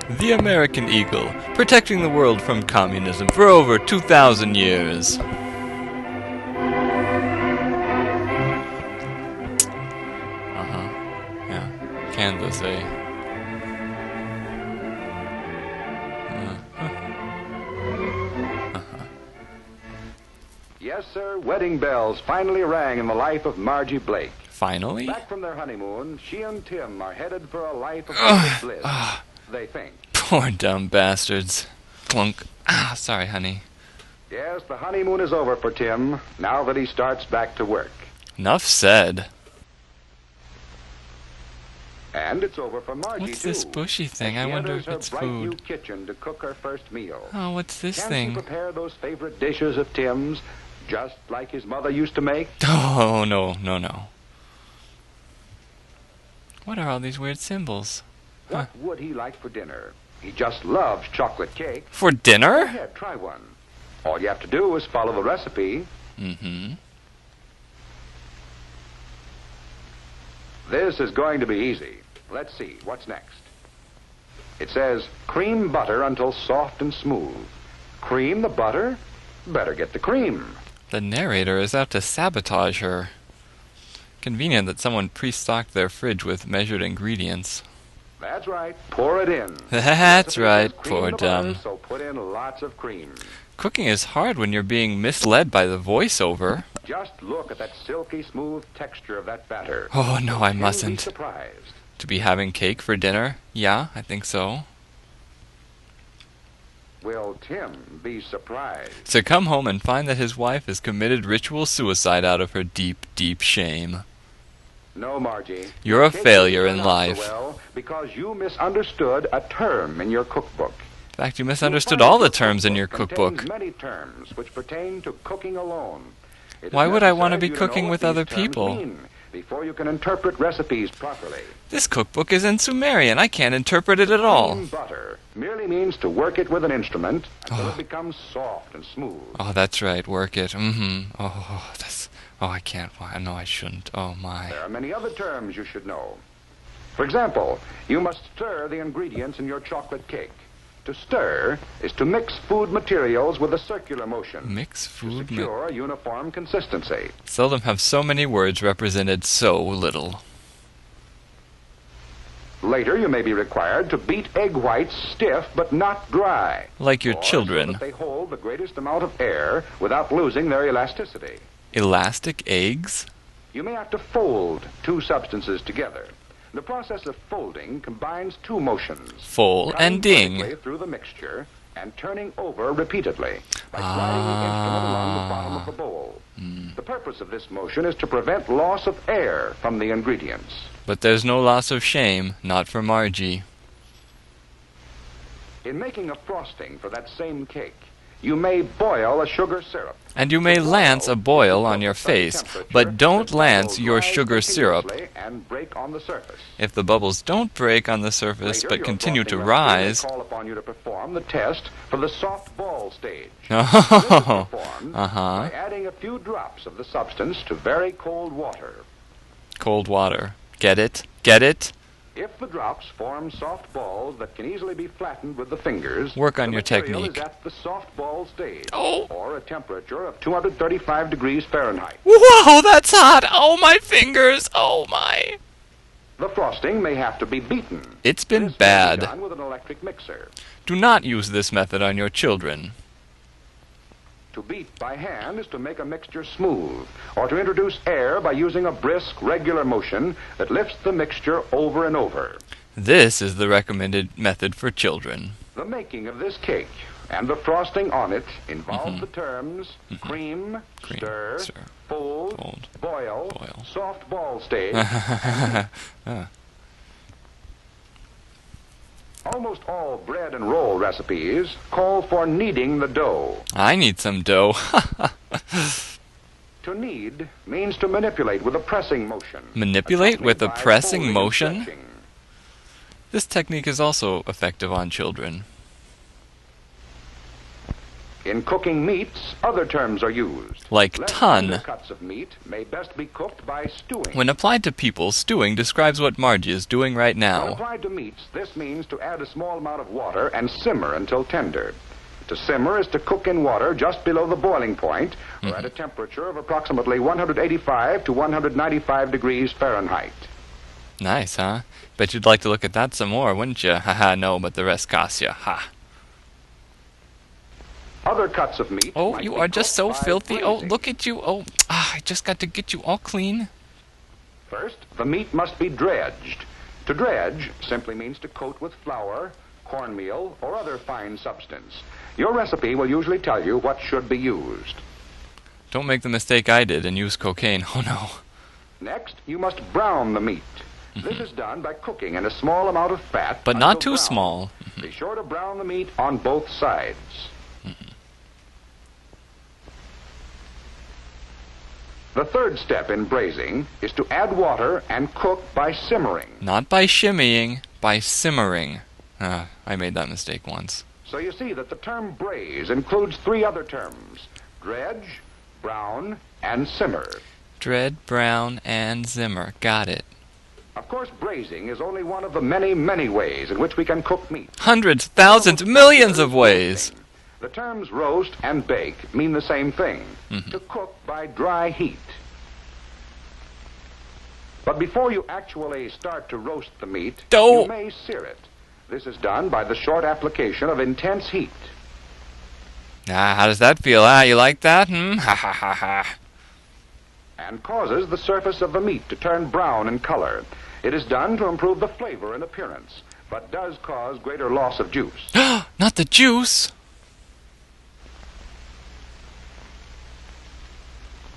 The American Eagle, protecting the world from communism for over 2,000 years. Yeah. Kansas, eh? Yes, sir, wedding bells finally rang in the life of Margie Blake. Finally? Back from their honeymoon, she and Tim are headed for a life of bliss, they think. Poor dumb bastards. Plunk. Ah, sorry, honey. Yes, the honeymoon is over for Tim, now that he starts back to work. Enough said. And it's over for Margie, What's this bushy thing? I wonder if it's food. She enters her bright new food. kitchen to cook her first meal. Oh, what's this Can thing? she prepare those favorite dishes of Tim's, just like his mother used to make? Oh, no. What are all these weird symbols? What would he like for dinner? He just loves chocolate cake. For Go dinner? ahead, try one. All you have to do is follow the recipe. Mm-hmm. This is going to be easy. Let's see, what's next? It says, cream butter until soft and smooth. Cream the butter? Better get the cream. The narrator is out to sabotage her. Convenient that someone pre-stocked their fridge with measured ingredients. That's right, pour it in. That's Recipe right, says cream poor the butter, dumb. So put in lots of cream. Cooking is hard when you're being misled by the voiceover. Just look at that silky smooth texture of that batter. Oh, no, I You'll be mustn't. surprised. To be having cake for dinner? Yeah, I think so. Will Tim be surprised? To come home and find that his wife has committed ritual suicide out of her deep, deep shame. No, Margie. You're a Cake failure didn't in turn out so life. well because you misunderstood a term in your cookbook. In fact, you misunderstood all the terms in your cookbook. Contains many terms which pertain to cooking alone. It is Why would I want to necessary be you know cooking what with these other terms people? mean before you can interpret recipes properly. This cookbook is in Sumerian. I can't interpret it at all. Cream butter merely means to work it with an instrument until it becomes soft and smooth. Oh, that's right. Work it. Oh, that's... Oh, I can't. No, I shouldn't. Oh, my. There are many other terms you should know. For example, you must stir the ingredients in your chocolate cake. To stir is to mix food materials with a circular motion. Mix To food... secure a uniform consistency. Seldom have so many words represented so little. Later, you may be required to beat egg whites stiff but not dry. Like your Or children. So that they hold the greatest amount of air without losing their elasticity. Elastic eggs? You may have to fold two substances together. The process of folding combines two motions. Full Running and ding. vertically through the mixture and turning over repeatedly by sliding the instrument along the bottom of the bowl. The purpose of this motion is to prevent loss of air from the ingredients. But there's no loss of shame. Not for Margie. In making a frosting for that same cake, you may boil a sugar syrup. And you may lance a boil on your face, but don't lance your sugar syrup. And break on the surface. If the bubbles don't break on the surface Later, but your continue to frosting recipe may rise... call upon you to perform the test for the soft ball stage. Oh, This is performed by adding a few drops of the substance to very cold water. Cold water. Get it? Get it? If the drops form soft balls that can easily be flattened with the fingers, Work on the your material technique. is at the soft ball stage, Oh. or a temperature of 235 degrees Fahrenheit. Whoa, that's hot! Oh, my fingers! Oh, my! The frosting may have to be beaten. It's been This may be bad. done with an electric mixer. Do not use this method on your children. To beat by hand is to make a mixture smooth, or to introduce air by using a brisk, regular motion that lifts the mixture over and over. This is the recommended method for children. The making of this cake and the frosting on it involve the terms cream, stir, fold, boil, soft ball stage. Almost all bread and roll recipes call for kneading the dough. I need some dough. To knead means to manipulate with a pressing motion. Manipulate with a accompanied by pressing folding and motion? stretching. This technique is also effective on children. In cooking meats, other terms are used. Like Less ton. tender cuts of meat may best be cooked by stewing. When applied to people, stewing describes what Margie is doing right When now. applied to meats, this means to add a small amount of water and simmer until tender. To simmer is to cook in water just below the boiling point, or at a temperature of approximately 185 to 195 degrees Fahrenheit. Nice, huh? Bet you'd like to look at that some more, wouldn't you? Haha, no, but the rest costs you. Ha. Other cuts of meat. Oh, might you be are just so cooked by filthy. Oh, braising. look at you. Oh, I just got to get you all clean. First, the meat must be dredged. To dredge simply means to coat with flour, cornmeal, or other fine substance. Your recipe will usually tell you what should be used. Don't make the mistake I did and use cocaine. Oh, no. Next, you must brown the meat. This is done by cooking in a small amount of fat. But not until too brown. small. Be sure to brown the meat on both sides. The third step in braising is to add water and cook by simmering. Not by shimmying, by simmering. I made that mistake once. So you see that the term braise includes three other terms: dredge, brown, and simmer. Dread, brown, and simmer. Got it. Of course, braising is only one of the many, many ways in which we can cook meat. Hundreds, thousands, millions of ways. The terms roast and bake mean the same thing, to cook by dry heat. But before you actually start to roast the meat, Don't. you may sear it. This is done by the short application of intense heat. How does that feel? You like that? Ha ha ha ha. And causes the surface of the meat to turn brown in color. It is done to improve the flavor and appearance, but does cause greater loss of juice. Not the juice.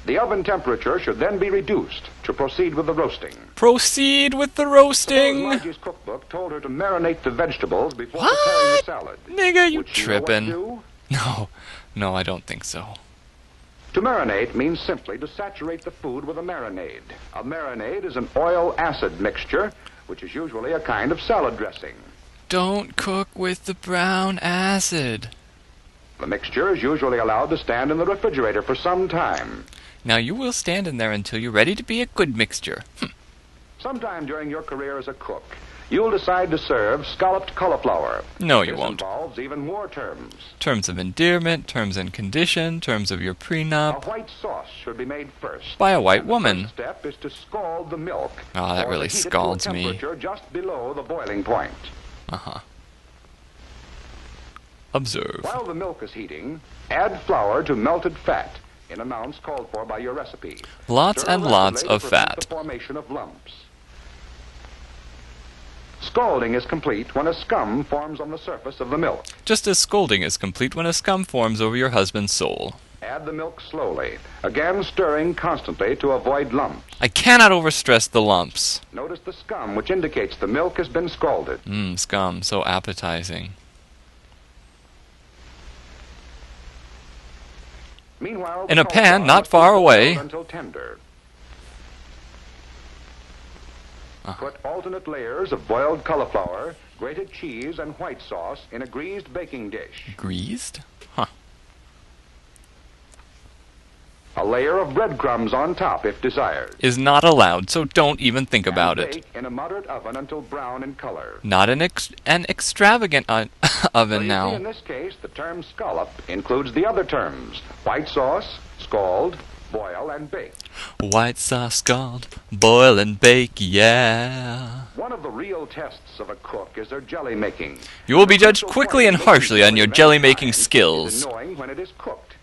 The oven temperature should then be reduced to proceed with the roasting. Proceed with the Suppose roasting. Margie's cookbook told her to marinate the vegetables before What? preparing the salad. Nigga, you Would she know what to tripping. do? No, I don't think so. To marinate means simply to saturate the food with a marinade. A marinade is an oil-acid mixture, which is usually a kind of salad dressing. Don't cook with the brown acid. The mixture is usually allowed to stand in the refrigerator for some time. Now you will stand in there until you're ready to be a good mixture. Sometime during your career as a cook, you'll decide to serve scalloped cauliflower. No, you This won't. involves even more terms. Terms of endearment, terms and condition, terms of your A prenup. white sauce should be made first. By a white And woman. The first step is to scald the milk. Oh, that or really to heat it scalds to a me. temperature just below the boiling point. Observe. While the milk is heating, add flour to melted fat in amounts called for by your recipe. Lots Stir and lots rapidly of to prevent fat. the formation of lumps. Scalding is complete when a scum forms on the surface of the milk. Just as scolding is complete when a scum forms over your husband's soul. Add the milk slowly, again stirring constantly to avoid lumps. I cannot overstress the lumps. Notice the scum, which indicates the milk has been scalded. Scum, so appetizing. Meanwhile, In the a pan cauliflower not must be far boiled away. until tender. Put alternate layers of boiled cauliflower, grated cheese, and white sauce in a greased baking dish. Greased? A layer of breadcrumbs on top if desired. Is not allowed, so don't even think And about it. bake in a moderate oven until brown in color. Not an extravagant oven So you see, in now. this case, the term scallop includes the other terms: white sauce, scald, boil, and bake. White sauce, scald, boil and bake, yeah. One of the real tests of a cook is their jelly making. You will be The judged crucial quickly point and in making harshly on your of any jelly-making kind is in skills. knowing when it is cooked.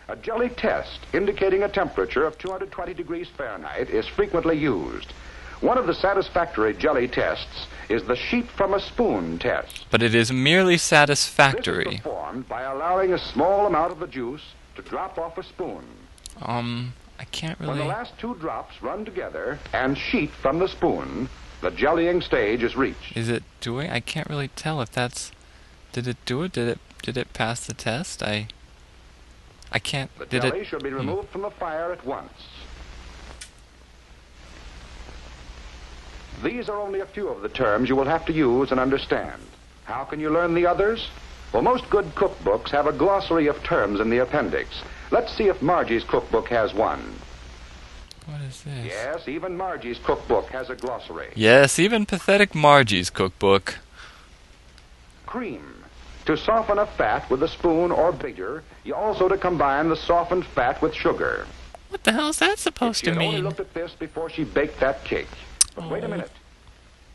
A jelly test indicating a temperature of 220 degrees Fahrenheit is frequently used. One of the satisfactory jelly tests is the sheep from a spoon test. But it is merely This is satisfactory. performed by allowing a small amount of the juice to drop off a spoon. I can't When the really... last two drops run together and sheet from the spoon, the jellying stage is reached. Is it doing? I can't really tell if that's... Did it do it? Did it pass the test? I can't... The Did jelly it... should be removed from the fire at once. These are only a few of the terms you will have to use and understand. How can you learn the others? Well, most good cookbooks have a glossary of terms in the appendix. Let's see if Margie's cookbook has one. What is this? Yes, even Margie's cookbook has a glossary. Yes, even pathetic Margie's cookbook. Cream. To soften a fat with a spoon or bigger, you also to combine the softened fat with sugar. What the hell is that supposed She to had only mean? looked at this before she baked that cake. But wait a minute.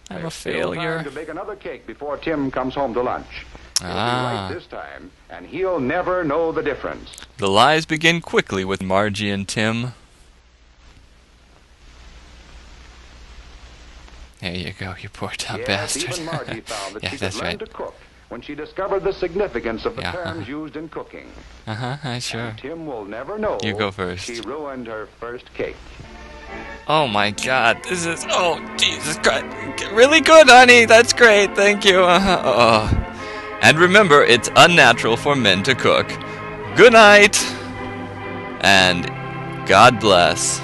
I'm a There's still time failure. to bake another cake before Tim comes home to lunch. He'll be Ah. right this time, and he'll never know the difference. The lies begin quickly with Margie and Tim. There you go, you poor dumb Yes, bastard. even Margie found that Yeah, she could that's learn right. to cook when she discovered the significance of the Yeah, terms used in cooking. Sure. And Tim will never know You go first. she ruined her first cake. Oh my god, this is, oh, Jesus Christ. Really good, honey, that's great, thank you. And remember, it's unnatural for men to cook. Good night, and God bless.